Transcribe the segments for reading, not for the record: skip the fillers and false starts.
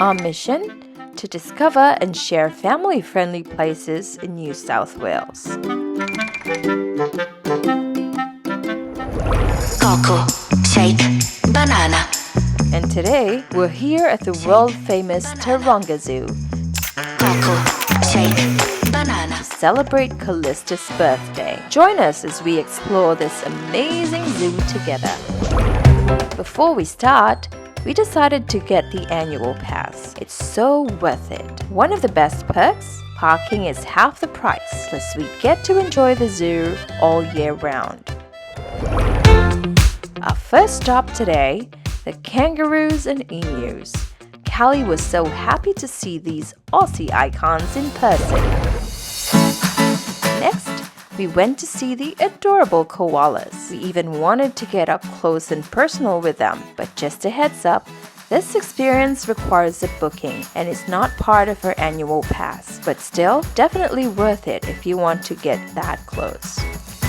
Our mission? To discover and share family-friendly places in New South Wales. Cocoa, shake, banana. And today, we're here at the world-famous Taronga Zoo Cocoa, shake, banana. to celebrate Calista's birthday. Join us as we explore this amazing zoo together. Before we start, we decided to get the annual pass. It's so worth it. One of the best perks? Parking is half the price, plus we get to enjoy the zoo all year round. Our first stop today, the kangaroos and emus. Callie was so happy to see these Aussie icons in person. Next, we went to see the adorable koalas. We even wanted to get up close and personal with them, but just a heads up, this experience requires a booking and is not part of our annual pass, but still definitely worth it if you want to get that close.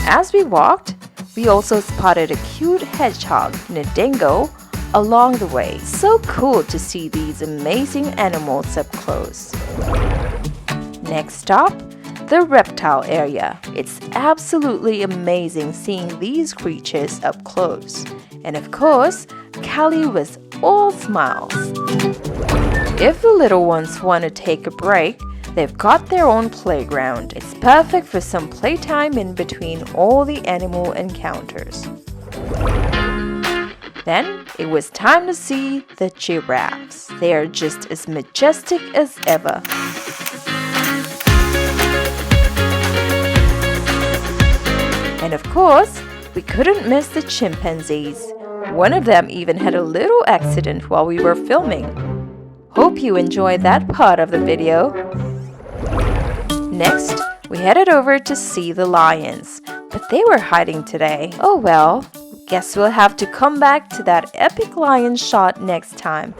As we walked, we also spotted a cute hedgehog and a dingo along the way. So cool to see these amazing animals up close. Next stop, the reptile area. It's absolutely amazing seeing these creatures up close. And of course, Callie was all smiles. If the little ones want to take a break, they've got their own playground. It's perfect for some playtime in between all the animal encounters. Then it was time to see the giraffes. They are just as majestic as ever. And of course, we couldn't miss the chimpanzees. One of them even had a little accident while we were filming. Hope you enjoyed that part of the video. Next, we headed over to see the lions, but they were hiding today. Oh well, guess we'll have to come back to that epic lion shot next time.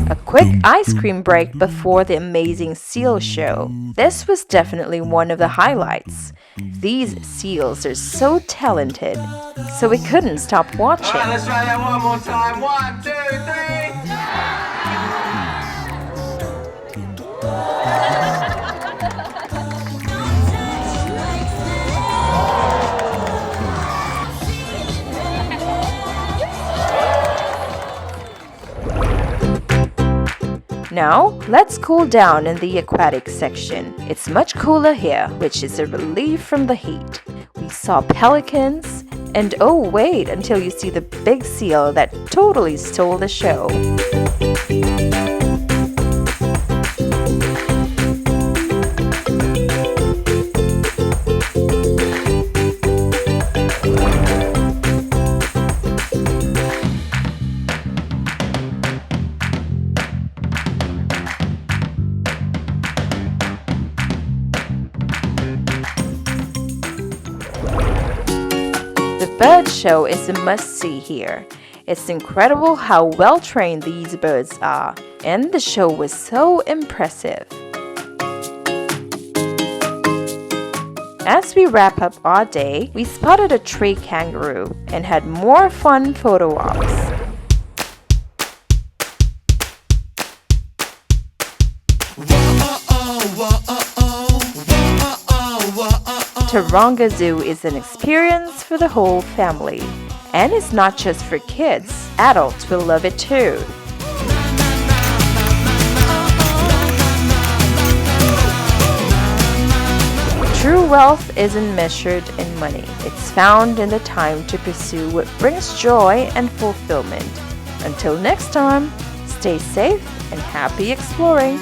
A quick ice cream break before the amazing seal show. This was definitely one of the highlights. These seals are so talented, so we couldn't stop watching. Alright, let's try that one more time. 1, 2, 3. Now, let's cool down in the aquatic section. It's much cooler here, which is a relief from the heat. We saw pelicans, and oh wait until you see the big seal that totally stole the show. The bird show is a must-see here. It's incredible how well-trained these birds are, and the show was so impressive. As we wrap up our day, we spotted a tree kangaroo and had more fun photo ops. Taronga Zoo is an experience for the whole family. And it's not just for kids, adults will love it too. True wealth isn't measured in money. It's found in the time to pursue what brings joy and fulfillment. Until next time, stay safe and happy exploring.